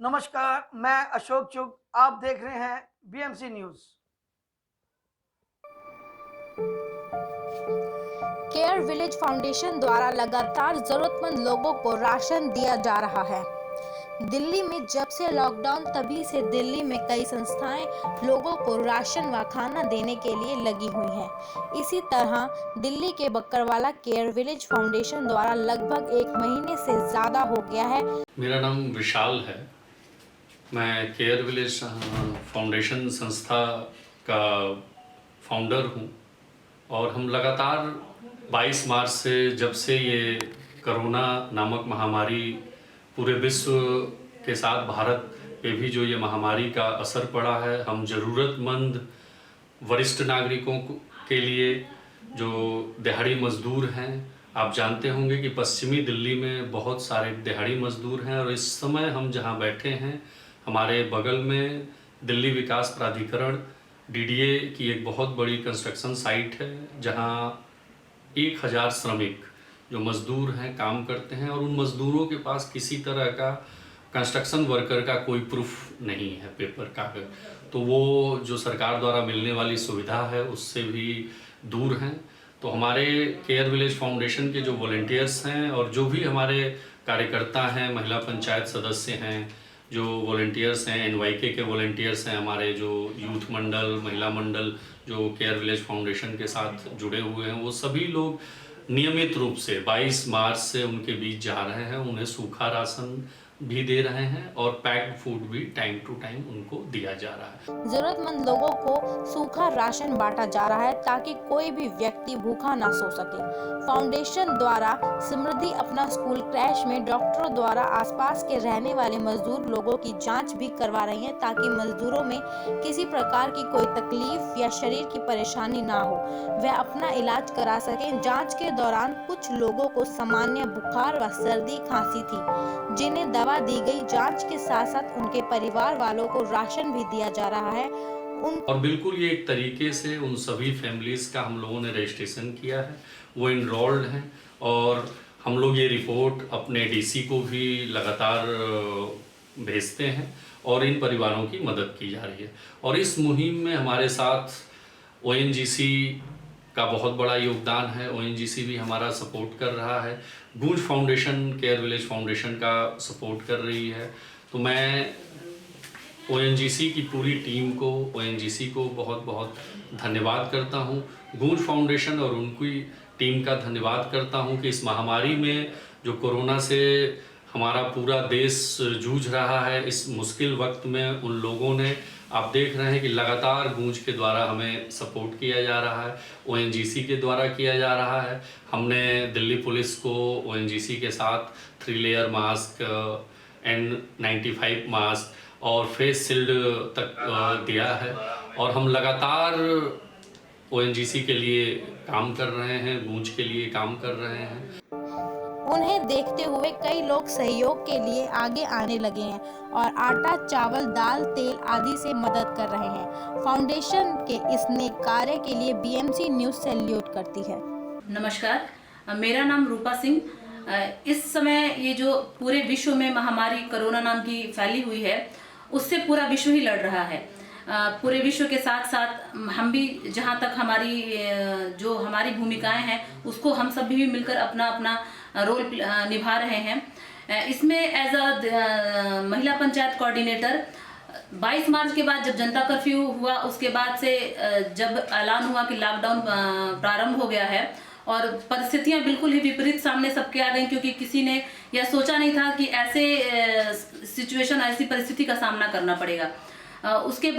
नमस्कार, मैं अशोक चुग। आप देख रहे हैं BMC news. Care village foundation द्वारा लगातार जरूरतमंद लोगों को राशन दिया जा रहा है। दिल्ली में जब से लॉकडाउन तभी से दिल्ली में कई संस्थाएं लोगों को राशन व खाना देने के लिए लगी हुई हैं। इसी तरह दिल्ली के बक्करवाला केयर विलेज फाउंडेशन द्वारा लगभग 1 महीने से ज्यादा हो गया है। मेरा नाम विशाल है। मैं केयर विलेज फाउंडेशन संस्था का फाउंडर हूँ और हम लगातार 22 मार्च से जब से ये कोरोना नामक महामारी पूरे विश्व के साथ भारत पे भी जो ये महामारी का असर पड़ा है, हम ज़रूरतमंद वरिष्ठ नागरिकों के लिए जो दिहाड़ी मजदूर हैं, आप जानते होंगे कि पश्चिमी दिल्ली में बहुत सारे दिहाड़ी मजदूर हैं और इस समय हम जहां बैठे हैं हमारे बगल में दिल्ली विकास प्राधिकरण डीडीए की एक बहुत बड़ी कंस्ट्रक्शन साइट है जहां 1000 श्रमिक जो मजदूर हैं काम करते हैं और उन मजदूरों के पास किसी तरह का कंस्ट्रक्शन वर्कर का कोई प्रूफ नहीं है, पेपर कागज, तो वो जो सरकार द्वारा मिलने वाली सुविधा है उससे भी दूर हैं। तो हमारे केयर विलेज फाउंडेशन के जो वॉलंटियर्स हैं और जो भी हमारे कार्यकर्ता हैं, महिला पंचायत सदस्य हैं, जो वॉलंटियर्स हैं, एनवाईके के वॉलंटियर्स हैं, हमारे जो यूथ मंडल, महिला मंडल जो केयर विलेज फाउंडेशन के साथ जुड़े हुए हैं, वो सभी लोग नियमित रूप से 22 मार्च से उनके बीच जा रहे हैं। उन्हें सूखा राशन भी दे रहे हैं और पैक्ड फूड भी टाइम टू टाइम उनको दिया जा रहा है। जरूरतमंद लोगों को सूखा राशन बांटा जा रहा है ताकि कोई भी व्यक्ति भूखा ना सो सके। फाउंडेशन द्वारा समृद्धि अपना स्कूल क्रैश में डॉक्टरों द्वारा आसपास के रहने वाले मजदूर लोगों की जांच भी करवा रही है ताकि मजदूरों में किसी प्रकार की कोई तकलीफ या शरीर की परेशानी ना हो, वह अपना इलाज करा सके। जाँच के दौरान कुछ लोगों को सामान्य बुखार व सर्दी खांसी थी, जिन्हें दवा दी गई। जांच के साथ साथ उनके परिवार वालों को राशन भी दिया जा रहा है। और बिल्कुल ये एक तरीके से उन सभी फैमिलीज का हम लोगों ने रजिस्ट्रेशन किया है, वो इनरोल्ड हैं और हम लोग ये रिपोर्ट अपने डीसी को भी लगातार भेजते हैं और इन परिवारों की मदद की जा रही है। और इस मुहिम में हमारे साथ ओएनजीसी का बहुत बड़ा योगदान है। ओएनजीसी भी हमारा सपोर्ट कर रहा है, गूंज फाउंडेशन केयर विलेज फाउंडेशन का सपोर्ट कर रही है। तो मैं ओएनजीसी की पूरी टीम को, ओएनजीसी को बहुत बहुत धन्यवाद करता हूं, गूंज फाउंडेशन और उनकी टीम का धन्यवाद करता हूं कि इस महामारी में जो कोरोना से हमारा पूरा देश जूझ रहा है, इस मुश्किल वक्त में उन लोगों ने, आप देख रहे हैं कि लगातार गूंज के द्वारा हमें सपोर्ट किया जा रहा है, ओएनजीसी के द्वारा किया जा रहा है। हमने दिल्ली पुलिस को ओएनजीसी के साथ 3 लेयर मास्क, N95 मास्क और फेस शील्ड तक दिया है और हम लगातार ओएनजीसी के लिए काम कर रहे हैं, गूंज के लिए काम कर रहे हैं। उन्हें देखते हुए कई लोग सहयोग के लिए आगे आने लगे हैं और आटा, चावल, दाल, तेल आदि से मदद कर रहे हैं। फाउंडेशन के इस नेक कार्य के लिए बीएमसी न्यूज सैल्यूट करती है। नमस्कार, मेरा नाम रूपा सिंह। इस समय ये जो पूरे विश्व में महामारी कोरोना नाम की फैली हुई है, उससे पूरा विश्व ही लड़ रहा है। पूरे विश्व के साथ साथ हम भी, जहाँ तक हमारी हमारी भूमिकाएं हैं उसको हम सब भी मिलकर अपना अपना रोल निभा रहे हैं। इसमें एज अ महिला पंचायत कोऑर्डिनेटर 22 मार्च के बाद जब जनता कर्फ्यू हुआ, उसके बाद से जब ऐलान हुआ कि लॉकडाउन प्रारंभ हो गया है और परिस्थितियां बिल्कुल ही विपरीत सामने सबके आ गई, क्योंकि किसी ने यह सोचा नहीं था कि ऐसे सिचुएशन, ऐसी परिस्थिति का सामना करना पड़ेगा। उसके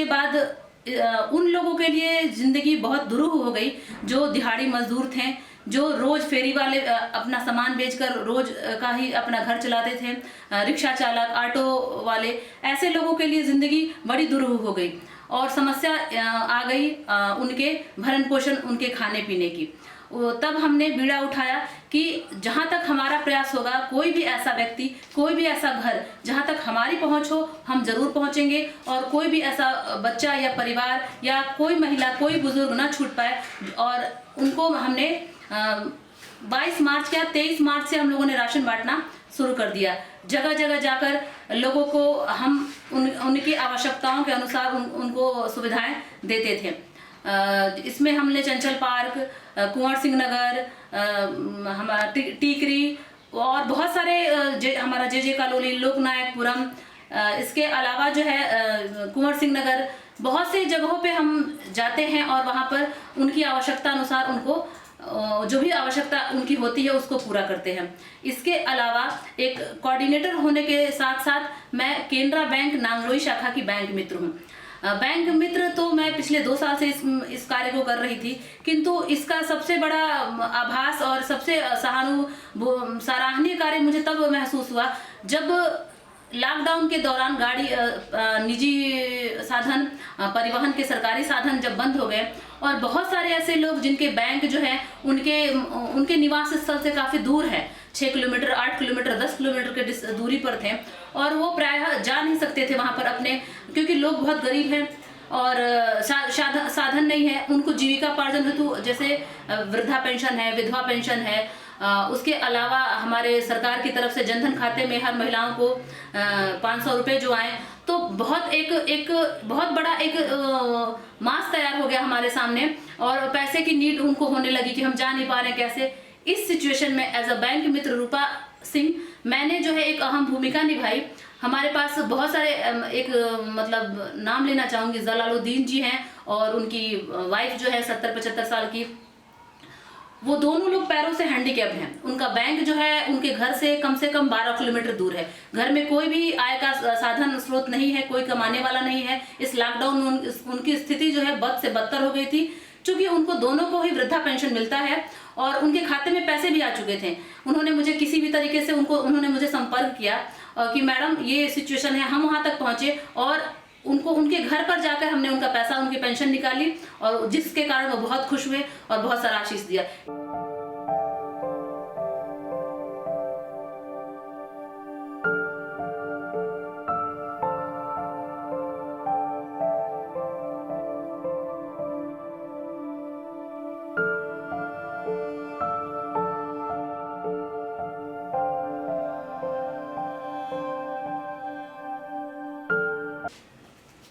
बाद उन लोगों के लिए जिंदगी बहुत दुरूह हो गई जो दिहाड़ी मजदूर थे, जो रोज फेरी वाले अपना सामान बेचकर रोज का ही अपना घर चलाते थे, रिक्शा चालक, ऑटो वाले, ऐसे लोगों के लिए जिंदगी बड़ी दुरूह हो गई और समस्या आ गई उनके भरण पोषण, उनके खाने पीने की। तब हमने बीड़ा उठाया कि जहाँ तक हमारा प्रयास होगा, कोई भी ऐसा व्यक्ति, कोई भी ऐसा घर जहाँ तक हमारी पहुँच हो, हम जरूर पहुँचेंगे और कोई भी ऐसा बच्चा या परिवार या कोई महिला, कोई बुजुर्ग ना छूट पाए। और उनको हमने 22 मार्च क्या 23 मार्च से हम लोगों ने राशन बांटना शुरू कर दिया। जगह जगह जाकर लोगों को हम उनकी आवश्यकताओं के अनुसार उनको सुविधाएं देते थे। इसमें हमने चंचल पार्क, कुंवर सिंह नगर, हमारा टीकरी और बहुत सारे हमारा जे कॉलोनी, लोकनायकपुरम, इसके अलावा जो है कुंवर सिंह नगर, बहुत सी जगहों पे हम जाते हैं और वहाँ पर उनकी आवश्यकता अनुसार उनको जो भी आवश्यकता उनकी होती है उसको पूरा करते हैं। इसके अलावा एक कोऑर्डिनेटर होने के साथ साथ मैं केनरा बैंक नांगलोई शाखा की बैंक मित्र हूँ। बैंक मित्र तो मैं पिछले 2 साल से इस कार्य को कर रही थी, किंतु इसका सबसे बड़ा आभास और सबसे सराहनीय कार्य मुझे तब महसूस हुआ जब लॉकडाउन के दौरान गाड़ी, निजी साधन, परिवहन के सरकारी साधन जब बंद हो गए और बहुत सारे ऐसे लोग जिनके बैंक जो है उनके निवास स्थल से काफ़ी दूर है, 6 किलोमीटर, 8 किलोमीटर, 10 किलोमीटर के दूरी पर थे और वो प्रायः जा नहीं सकते थे वहाँ पर अपने, क्योंकि लोग बहुत गरीब हैं और साधन नहीं है। उनको जीविकापार्जन हेतु जैसे वृद्धा पेंशन है, विधवा पेंशन है, उसके अलावा हमारे सरकार की तरफ से जनधन खाते में हर महिलाओं को 500 रुपये जो आए, तो बहुत बड़ा एक मास तैयार हो गया हमारे सामने और पैसे की नीड उनको होने लगी कि हम जा नहीं पा रहे हैं कैसे। इस सिचुएशन में एज अ बैंक मित्र रूपा सिंह मैंने जो है एक अहम भूमिका निभाई। हमारे पास बहुत सारे एक मतलब नाम लेना चाहूँगी, जलालुद्दीन जी हैं और उनकी वाइफ जो है 70-75 साल की, वो दोनों लोग पैरों से हैंडीकैप हैं। उनका बैंक जो है उनके घर से कम 12 किलोमीटर दूर है। घर में कोई भी आय का साधन स्रोत नहीं है, कोई कमाने वाला नहीं है। इस लॉकडाउन में उनकी स्थिति जो है बद से बदतर हो गई थी, क्योंकि उनको दोनों को ही वृद्धा पेंशन मिलता है और उनके खाते में पैसे भी आ चुके थे। उन्होंने मुझे किसी भी तरीके से उन्होंने मुझे संपर्क किया कि मैडम ये सिचुएशन है। हम वहाँ तक पहुँचे और उनके घर पर जाकर हमने उनका पैसा, उनकी पेंशन निकाली और जिसके कारण वो बहुत खुश हुए और बहुत सारा आशीष दिया।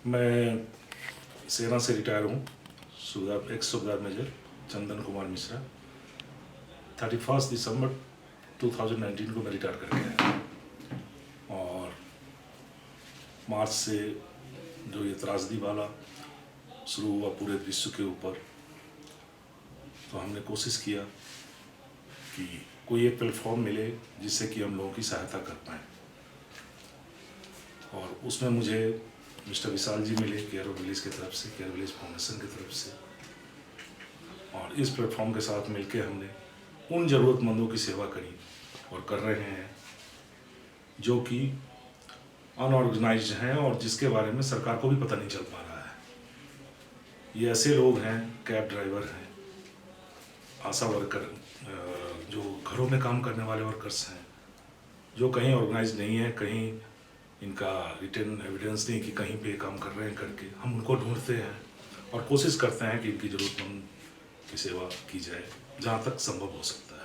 मैं सेना से रिटायर हूँ, एक्स सूबेदार मेजर चंदन कुमार मिश्रा। 31 दिसंबर 2019 को मैं रिटायर करके आया और मार्च से जो ये त्रासदी वाला शुरू हुआ पूरे विश्व के ऊपर, तो हमने कोशिश किया कि कोई एक प्लेटफॉर्म मिले जिससे कि हम लोगों की सहायता कर पाएँ और उसमें मुझे मिस्टर विशाल जी मिले केयर विलेज की तरफ से, केयर विलेज फाउंडेशन की तरफ से, और इस प्लेटफॉर्म के साथ मिलके हमने उन ज़रूरतमंदों की सेवा करी और कर रहे हैं जो कि अनऑर्गेनाइज्ड हैं और जिसके बारे में सरकार को भी पता नहीं चल पा रहा है। ये ऐसे लोग हैं, कैब ड्राइवर हैं, आशा वर्कर, जो घरों में काम करने वाले वर्कर्स हैं, जो कहीं ऑर्गेनाइज नहीं है, कहीं इनका रिटर्न एविडेंस नहीं कि कहीं पे काम कर रहे हैं करके, हम उनको ढूंढते हैं और कोशिश करते हैं कि इनकी ज़रूरतमंद की सेवा की जाए जहाँ तक संभव हो सकता है।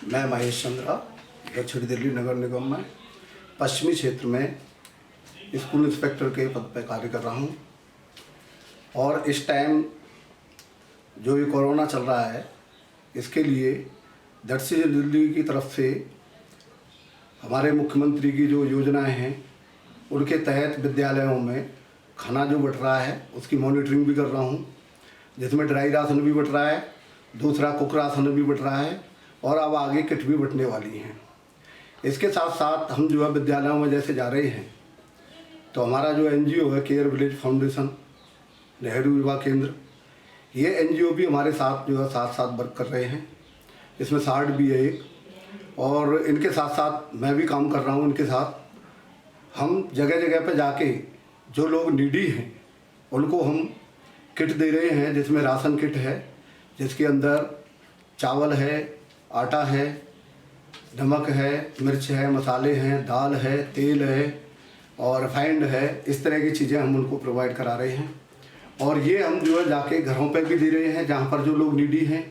मैं महेश चंद्रा दक्षिण दिल्ली नगर निगम में पश्चिमी क्षेत्र में स्कूल इंस्पेक्टर के पद पर कार्य कर रहा हूं और इस टाइम जो ये कोरोना चल रहा है इसके लिए दक्षिण दिल्ली की तरफ से हमारे मुख्यमंत्री की जो योजनाएं हैं उनके तहत विद्यालयों में खाना जो बट रहा है उसकी मॉनिटरिंग भी कर रहा हूं, जिसमें ड्राई राशन भी बट रहा है, दूसरा कुक राशन भी बट रहा है और अब आगे किट भी बटने वाली हैं। इसके साथ साथ हम जो है विद्यालयों में जैसे जा रहे हैं तो हमारा जो एनजीओ है केयर विलेज फाउंडेशन नेहरू युवा केंद्र, ये एनजीओ भी हमारे साथ जो है साथ वर्क कर रहे हैं। इसमें सार्ड भी है एक, और इनके साथ साथ मैं भी काम कर रहा हूँ इनके साथ। हम जगह जगह पे जाके जो लोग नीडी हैं उनको हम किट दे रहे हैं, जिसमें राशन किट है, जिसके अंदर चावल है, आटा है, नमक है, मिर्च है, मसाले हैं, दाल है, तेल है और रिफाइंड है। इस तरह की चीज़ें हम उनको प्रोवाइड करा रहे हैं और ये हम जो है जाके घरों पे भी दे रहे हैं, जहाँ पर जो लोग नीडी हैं,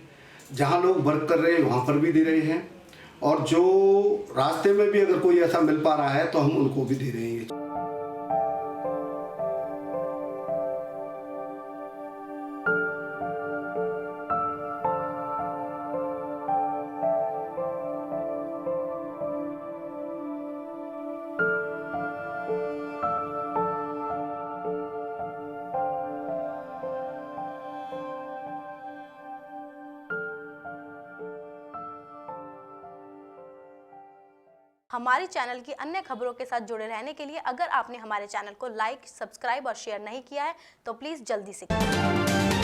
जहाँ लोग वर्क कर रहे हैं वहाँ पर भी दे रहे हैं और जो रास्ते में भी अगर कोई ऐसा मिल पा रहा है तो हम उनको भी दे रहे हैं। हमारे चैनल की अन्य खबरों के साथ जुड़े रहने के लिए अगर आपने हमारे चैनल को लाइक, सब्सक्राइब और शेयर नहीं किया है तो प्लीज़ जल्दी से करें।